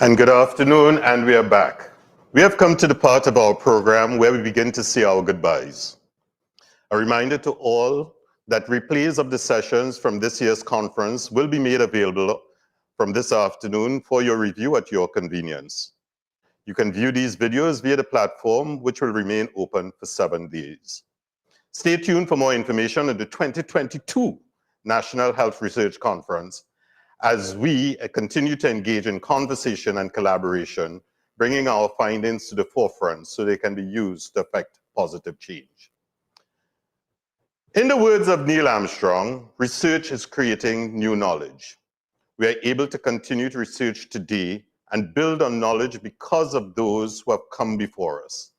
And good afternoon, and we are back. We have come to the part of our program where we begin to say our goodbyes. A reminder to all that replays of the sessions from this year's conference will be made available from this afternoon for your review at your convenience. You can view these videos via the platform, which will remain open for 7 days. Stay tuned for more information on the 2022 National Health Research Conference as we continue to engage in conversation and collaboration, bringing our findings to the forefront so they can be used to affect positive change. In the words of Neil Armstrong, research is creating new knowledge. We are able to continue to research today and build on knowledge because of those who have come before us.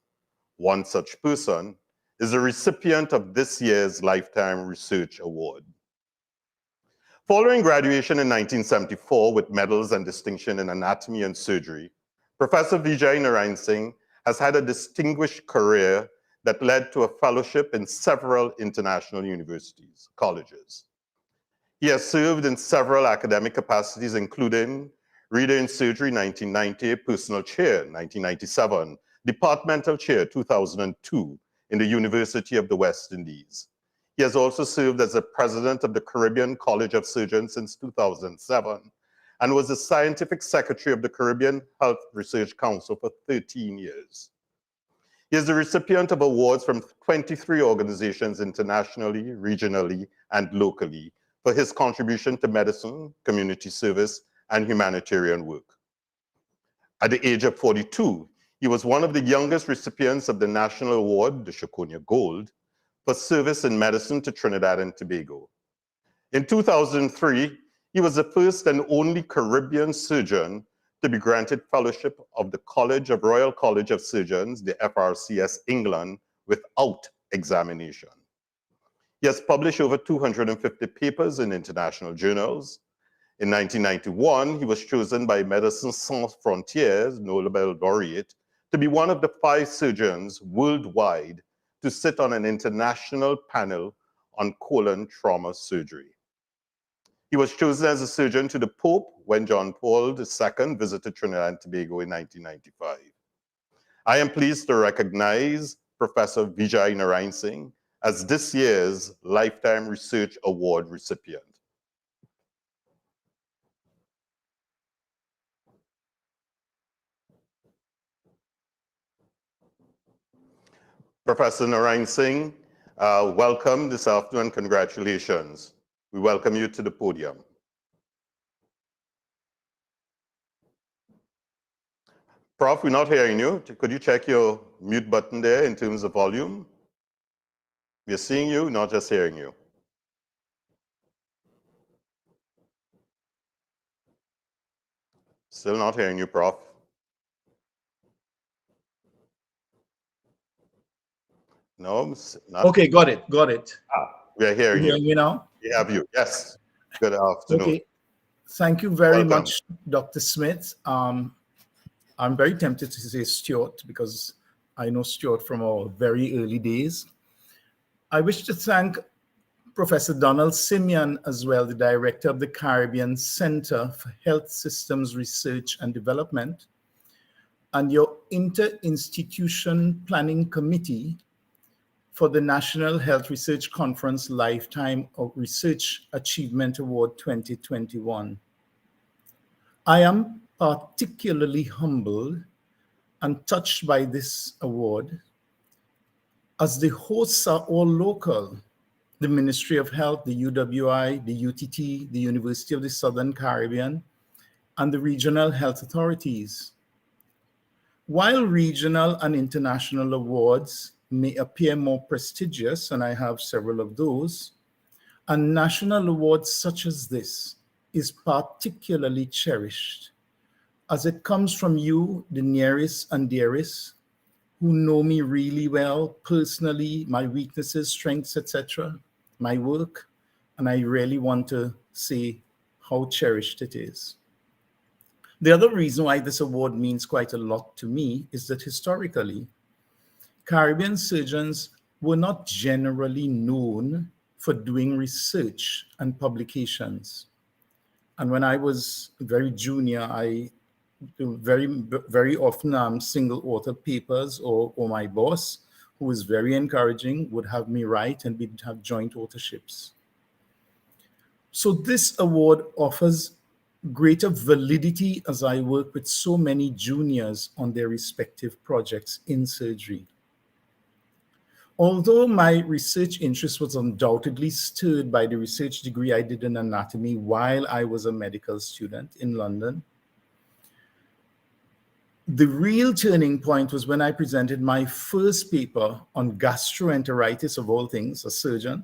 One such person is a recipient of this year's Lifetime Research Award. Following graduation in 1974 with medals and distinction in anatomy and surgery, Professor Vijay Narayan Singh has had a distinguished career that led to a fellowship in several international universities, colleges. He has served in several academic capacities, including Reader in Surgery 1990, Personal Chair 1997, Departmental Chair 2002 in the University of the West Indies. He has also served as the President of the Caribbean College of Surgeons since 2007 and was the Scientific Secretary of the Caribbean Health Research Council for 13 years. He is the recipient of awards from 23 organizations internationally, regionally, and locally for his contribution to medicine, community service, and humanitarian work. At the age of 42, he was one of the youngest recipients of the National Award, the Shokonia Gold, for service in medicine to Trinidad and Tobago. In 2003, he was the first and only Caribbean surgeon to be granted fellowship of the Royal College of Surgeons, the FRCS England, without examination. He has published over 250 papers in international journals. In 1991, he was chosen by Médecins Sans Frontières, Nobel laureate, to be one of the 5 surgeons worldwide to sit on an international panel on colon trauma surgery. He was chosen as a surgeon to the Pope when John Paul II visited Trinidad and Tobago in 1995. I am pleased to recognize Professor Vijay Narayan Singh as this year's Lifetime Research Award recipient. Professor Narayan Singh, welcome this afternoon. Congratulations. We welcome you to the podium. Prof, we're not hearing you. Could you check your mute button there in terms of volume? We're seeing you, not just hearing you. Still not hearing you, Prof. No, not. Okay, got it. We are hearing you. You now? We have you, yes. Good afternoon. Okay, thank you very Welcome. much, Dr. Smith. I'm very tempted to say Stuart because I know Stuart from our very early days. I wish to thank Professor Donald Simeon as well, the director of the Caribbean Center for Health Systems Research and Development, and your Inter-Institution Planning Committee for the National Health Research Conference Lifetime of Research Achievement Award 2021. I am particularly humbled and touched by this award as the hosts are all local. The Ministry of Health, the UWI, the UTT, the University of the Southern Caribbean, and the regional health authorities. While regional and international awards may appear more prestigious, and I have several of those, a national award such as this is particularly cherished as it comes from you, the nearest and dearest, who know me really well, personally, my weaknesses, strengths, etc., my work, and I really want to say how cherished it is. The other reason why this award means quite a lot to me is that historically, Caribbean surgeons were not generally known for doing research and publications. And when I was very junior, I very often single author papers, or my boss, who was very encouraging, would have me write and we'd have joint authorships. So this award offers greater validity as I work with so many juniors on their respective projects in surgery. Although my research interest was undoubtedly stirred by the research degree I did in anatomy while I was a medical student in London, the real turning point was when I presented my first paper on gastroenteritis, of all things, a surgeon,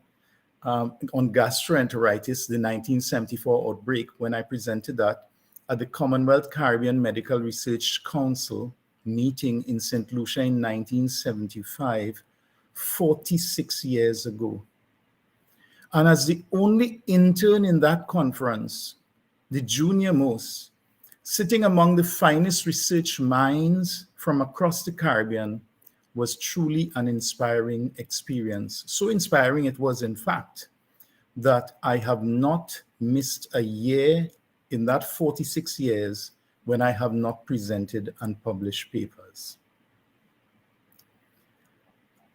on gastroenteritis, the 1974 outbreak, when I presented that at the Commonwealth Caribbean Medical Research Council meeting in St. Lucia in 1975, 46 years ago. And as the only intern in that conference, the junior most, sitting among the finest research minds from across the Caribbean, was truly an inspiring experience. So inspiring it was, in fact, that I have not missed a year in that 46 years when I have not presented and published papers.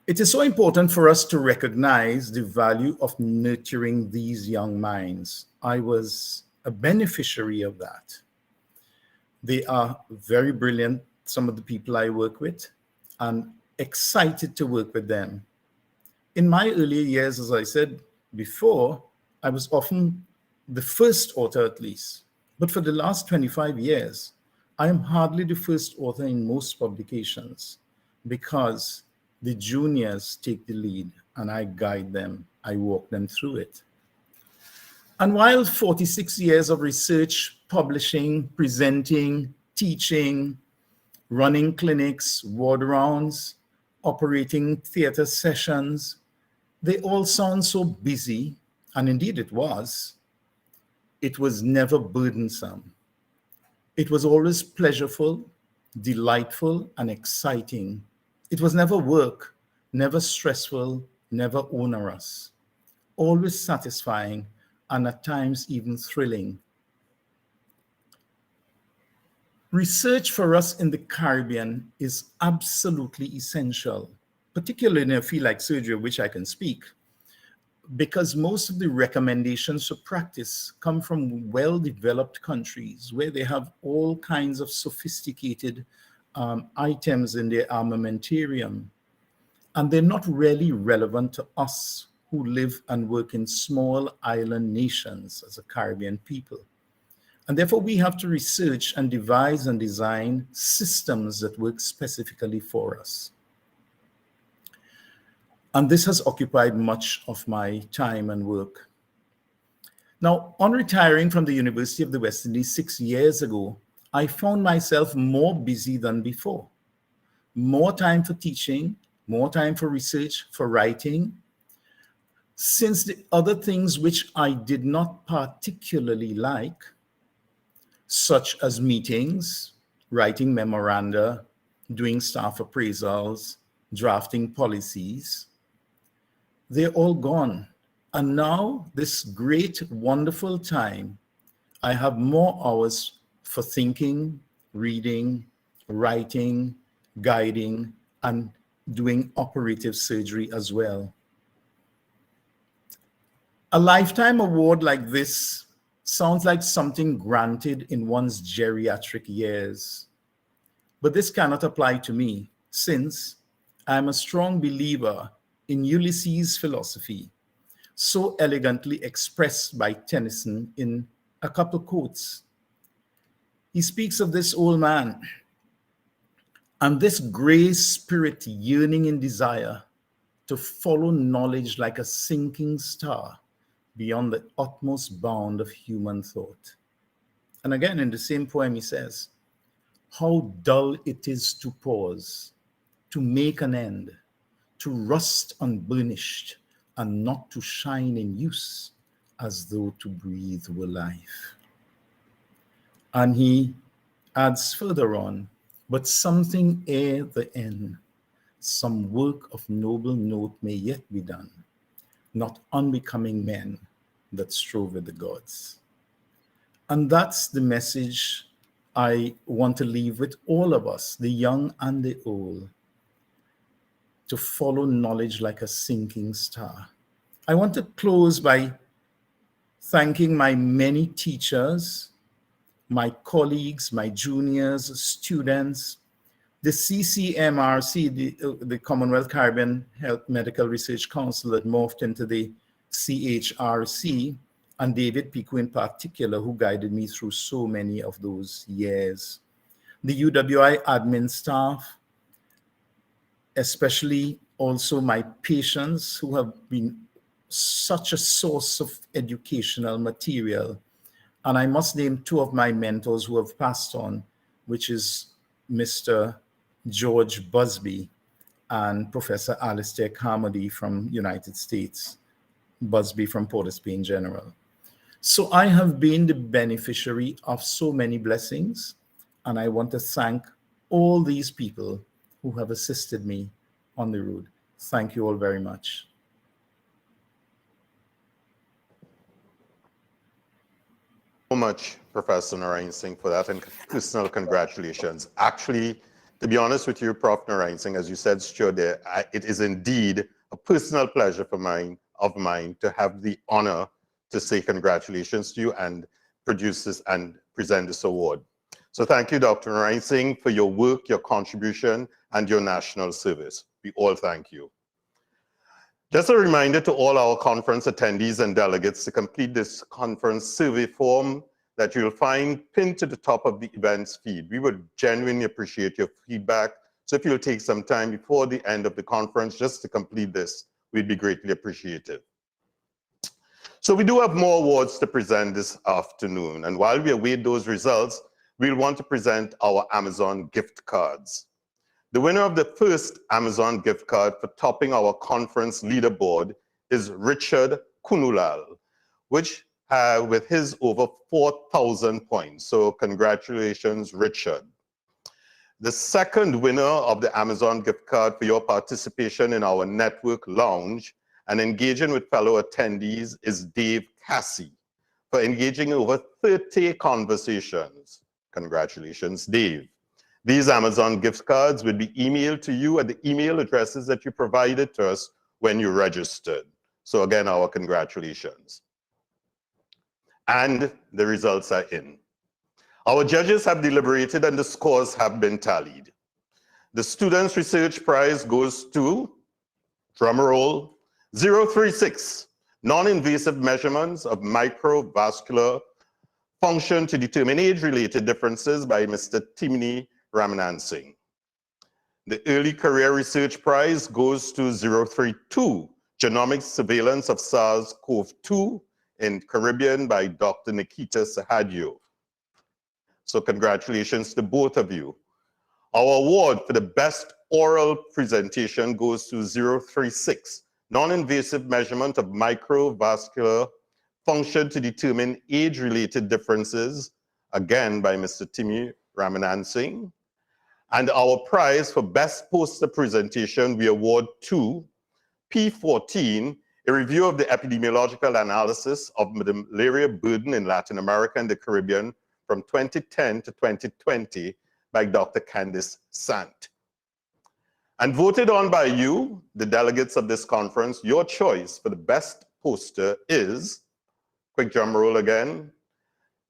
It is so important for us to recognize the value of nurturing these young minds. I was a beneficiary of that. They are very brilliant, some of the people I work with, and excited to work with them. In my earlier years, as I said before, I was often the first author at least. But for the last 25 years, I am hardly the first author in most publications because the juniors take the lead and I guide them, I walk them through it. And while 46 years of research, publishing, presenting, teaching, running clinics, ward rounds, operating theater sessions, they all sound so busy, and indeed it was never burdensome. It was always pleasurable, delightful, and exciting. It was never work, never stressful, never onerous, always satisfying, and at times even thrilling. Research for us in the Caribbean is absolutely essential, particularly in a field like surgery, of which I can speak, because most of the recommendations for practice come from well-developed countries where they have all kinds of sophisticated items in their armamentarium. And they're not really relevant to us who live and work in small island nations as a Caribbean people. And therefore, we have to research and devise and design systems that work specifically for us. And this has occupied much of my time and work. Now, on retiring from the University of the West Indies 6 years ago, I found myself more busy than before. More time for teaching, more time for research, for writing, since the other things which I did not particularly like, such as meetings, writing memoranda, doing staff appraisals, drafting policies, they're all gone. And now, this great, wonderful time, I have more hours for thinking, reading, writing, guiding, and doing operative surgery as well. A lifetime award like this sounds like something granted in one's geriatric years. But this cannot apply to me, since I am a strong believer in Ulysses' philosophy, so elegantly expressed by Tennyson in a couple quotes. He speaks of this old man and this gray spirit yearning in desire to follow knowledge like a sinking star beyond the utmost bound of human thought. And again, in the same poem, he says, how dull it is to pause, to make an end, to rust unburnished, and not to shine in use, as though to breathe were life. And he adds further on, but something ere the end, some work of noble note may yet be done, not unbecoming men that strove with the gods. And that's the message I want to leave with all of us, the young and the old, to follow knowledge like a sinking star. I want to close by thanking my many teachers, my colleagues, my juniors, students, the CCMRC, the Commonwealth Caribbean Health Medical Research Council that morphed into the CHRC, and David Pico in particular, who guided me through so many of those years. The UWI admin staff, especially also my patients who have been such a source of educational material. And I must name two of my mentors who have passed on, which is Mr. George Busby and Professor Alistair Carmody from United States. Busby from Port of Spain General. So I have been the beneficiary of so many blessings, and I want to thank all these people who have assisted me on the road. Thank you all very much. So much, Professor Narayan Singh, for that, and personal congratulations. Actually, to be honest with you, Prof. Narayan Singh, as you said, Stuart, it is indeed a personal pleasure of mine to have the honor to say congratulations to you and produce this and present this award. So thank you, Dr. Narayan Singh, for your work, your contribution, and your national service. We all thank you. Just a reminder to all our conference attendees and delegates to complete this conference survey form that you'll find pinned to the top of the events feed. We would genuinely appreciate your feedback. So if you'll take some time before the end of the conference just to complete this, we'd be greatly appreciative. So we do have more awards to present this afternoon. And while we await those results, we'll want to present our Amazon gift cards. The winner of the first Amazon gift card for topping our conference leaderboard is Richard Kunulal, which with his over 4,000 points. So congratulations, Richard. The second winner of the Amazon gift card for your participation in our network lounge and engaging with fellow attendees is Dave Cassie for engaging in over 30 conversations. Congratulations, Dave. These Amazon gift cards will be emailed to you at the email addresses that you provided to us when you registered. So again, our congratulations. And the results are in. Our judges have deliberated and the scores have been tallied. The Students' Research Prize goes to, drum roll, 036, non-invasive measurements of microvascular function to determine age-related differences by Mr. Timini Ramanansing. The Early Career Research Prize goes to 032, Genomic Surveillance of SARS-CoV-2 in Caribbean by Dr. Nikita Sahadio. So congratulations to both of you. Our award for the best oral presentation goes to 036, non-invasive measurement of microvascular function to determine age-related differences, again by Mr. Timmy Ramanansing. And our prize for best poster presentation, we award to P14, a review of the epidemiological analysis of the malaria burden in Latin America and the Caribbean from 2010 to 2020 by Dr. Candice Sant. And voted on by you, the delegates of this conference, your choice for the best poster is, quick drum roll again,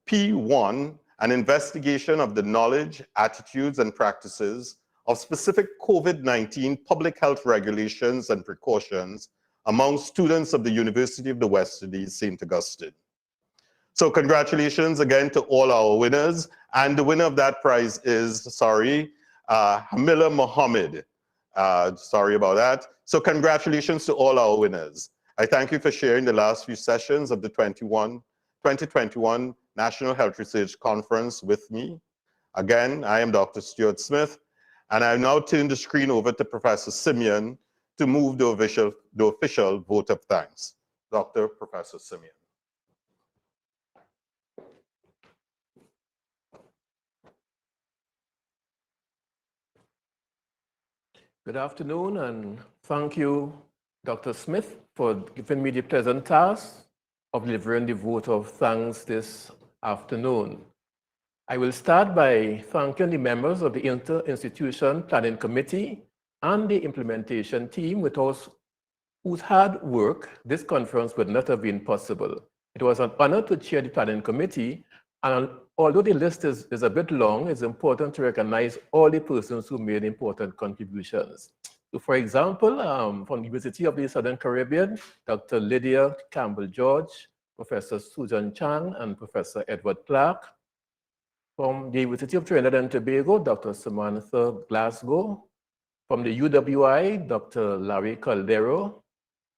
P1, an investigation of the knowledge, attitudes, and practices of specific COVID-19 public health regulations and precautions among students of the University of the West Indies, St. Augustine. So congratulations again to all our winners. And the winner of that prize is, Hamila Mohammed. Sorry about that. So congratulations to all our winners. I thank you for sharing the last few sessions of the 2021 National Health Research Conference with me. Again, I am Dr. Stuart Smith, and I now turn the screen over to Professor Simeon to move the official vote of thanks. Professor Simeon. Good afternoon, and thank you, Dr. Smith, for giving me the pleasant task of delivering the vote of thanks this afternoon. I will start by thanking the members of the Inter-Institution Planning Committee and the implementation team without whose hard work this conference would not have been possible. It was an honor to chair the Planning Committee, and although the list is a bit long, it's important to recognize all the persons who made important contributions. So for example, from the University of the Southern Caribbean, Dr. Lydia Campbell-George, Professor Susan Chang, and Professor Edward Clark. From the University of Trinidad and Tobago, Dr. Samantha Glasgow. From the UWI, Dr. Larry Caldero,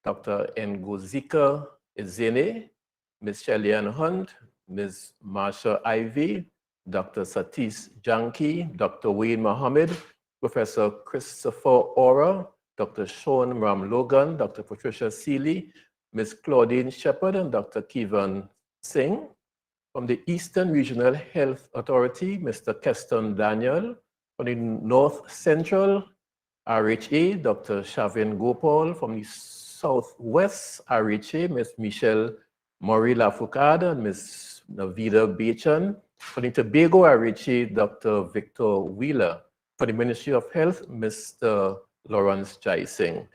Dr. Ngozika Ezene, Ms. Shelley-Ann Hunt, Ms. Marsha Ivy, Dr. Satish Janki, Dr. Wayne Mohammed, Professor Christopher Ora, Dr. Sean Ram Logan, Dr. Patricia Seeley, Ms. Claudine Shepherd and Dr. Kevan Singh. From the Eastern Regional Health Authority, Mr. Keston Daniel. From the North Central RHA, Dr. Shavin Gopal. From the Southwest RHA, Ms. Michelle Maury Lafoucade and Ms. Navida Bechan. For the Tobago RHA, Dr. Victor Wheeler. For the Ministry of Health, Mr. Lawrence Jai Singh.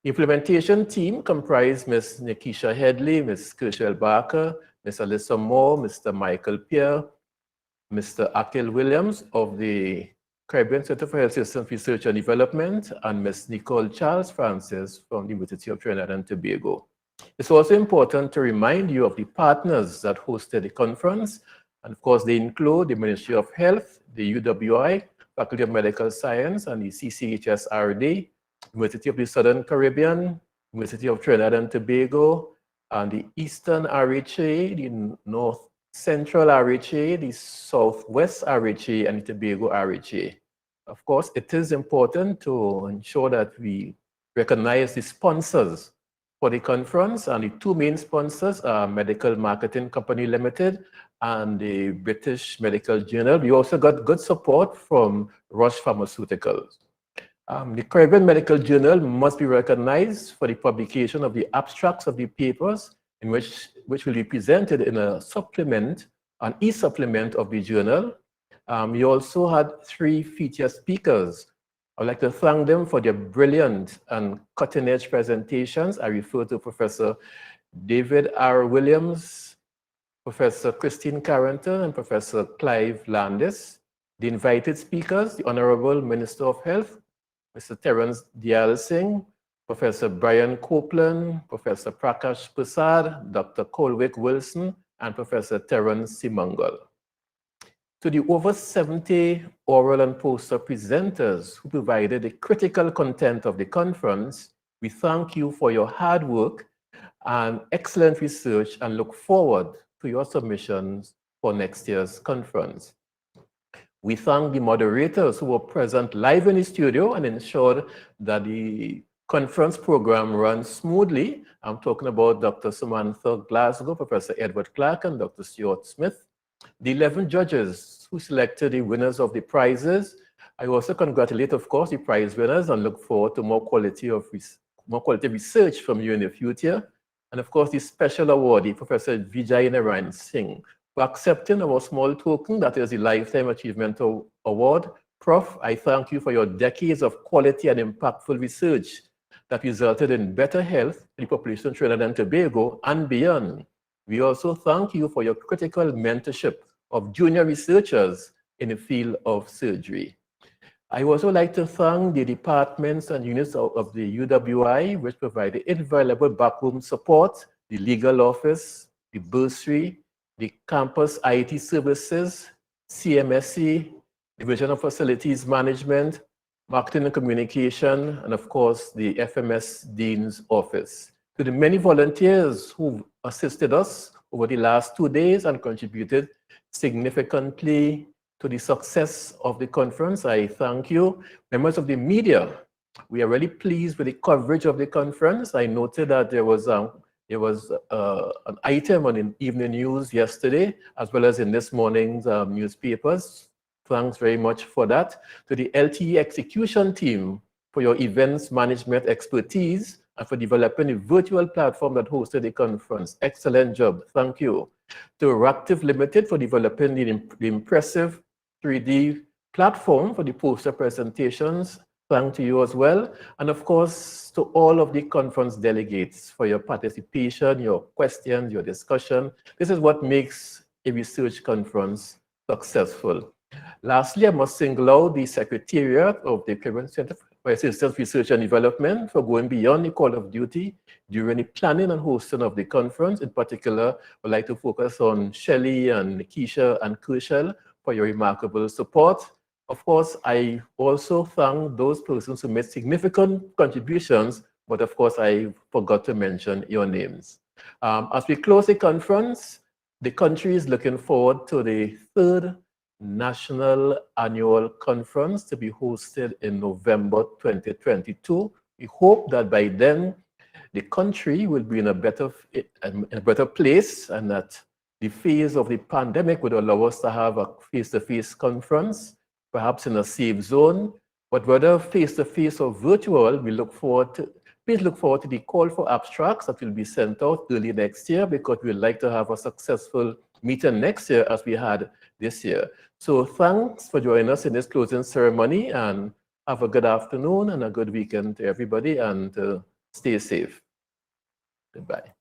Implementation team comprised Ms. Nikisha Headley, Ms. Kershel Barker, Ms. Alyssa Moore, Mr. Michael Pierre, Mr. Akil Williams of the Caribbean Center for Health Systems Research and Development, and Ms. Nicole Charles Francis from the University of Trinidad and Tobago. It's also important to remind you of the partners that hosted the conference. And of course, they include the Ministry of Health, the UWI, Faculty of Medical Science, and the CCHSRD, University of the Southern Caribbean, University of Trinidad and Tobago, and the Eastern RHA, the North Central RHA, the Southwest RHA, and the Tobago RHA. Of course, it is important to ensure that we recognize the sponsors for the conference, and the two main sponsors are Medical Marketing Company Limited and the British Medical Journal. We also got good support from Roche Pharmaceuticals. The Caribbean Medical Journal must be recognized for the publication of the abstracts of the papers, in which will be presented in a supplement, an e-supplement of the journal. We also had 3 featured speakers. I'd like to thank them for their brilliant and cutting-edge presentations. I refer to Professor David R. Williams, Professor Christine Carrington, and Professor Clive Landis. The invited speakers, the Honorable Minister of Health, Mr. Terence Dial Singh, Professor Brian Copeland, Professor Prakash Prasad, Dr. Colwick Wilson, and Professor Terence Simangal. To the over 70 oral and poster presenters who provided the critical content of the conference, we thank you for your hard work and excellent research and look forward to your submissions for next year's conference. We thank the moderators who were present live in the studio and ensured that the conference program runs smoothly. I'm talking about Dr. Samantha Glasgow, Professor Edward Clark, and Dr. Stuart Smith. The 11 judges who selected the winners of the prizes. I also congratulate, of course, the prize winners and look forward to more quality research from you in the future. And of course, the special awardee, Professor Vijay Narayan Singh, for accepting our small token, that is the Lifetime Achievement Award. Prof, I thank you for your decades of quality and impactful research that resulted in better health for the population of Trinidad and Tobago and beyond. We also thank you for your critical mentorship of junior researchers in the field of surgery. I also like to thank the departments and units of the UWI, which provided invaluable backroom support, the legal office, the bursary, the campus IT services, CMSC, Division of Facilities Management, Marketing and Communication, and of course, the FMS Dean's Office. To the many volunteers who assisted us over the last 2 days and contributed significantly to the success of the conference, I thank you. Members of the media, we are really pleased with the coverage of the conference. I noted that there was an item on the evening news yesterday, as well as in this morning's newspapers. Thanks very much for that. To the LTE execution team for your events management expertise and for developing a virtual platform that hosted the conference. Excellent job. Thank you. To Reactive Limited for developing the impressive 3D platform for the poster presentations. Thank to you as well. And of course, to all of the conference delegates for your participation, your questions, your discussion. This is what makes a research conference successful. Lastly, I must single out the Secretariat of the Caribbean Center for Systems Research and Development for going beyond the call of duty during the planning and hosting of the conference. In particular, I would like to focus on Shelley and Keisha and Kershel for your remarkable support. Of course, I also thank those persons who made significant contributions, but of course, I forgot to mention your names. As we close the conference, the country is looking forward to the 3rd National Annual Conference to be hosted in November 2022. We hope that by then, the country will be in a better place, and that the phase of the pandemic would allow us to have a face-to-face conference, perhaps in a safe zone. But whether face-to-face or virtual, please look forward to the call for abstracts that will be sent out early next year, because we'd like to have a successful meeting next year as we had this year. So thanks for joining us in this closing ceremony, and have a good afternoon and a good weekend to everybody, and stay safe. Goodbye.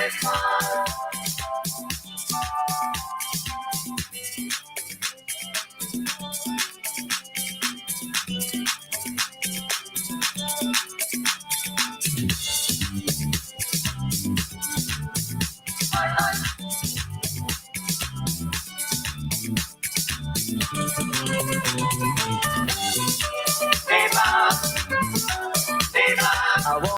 Christmas.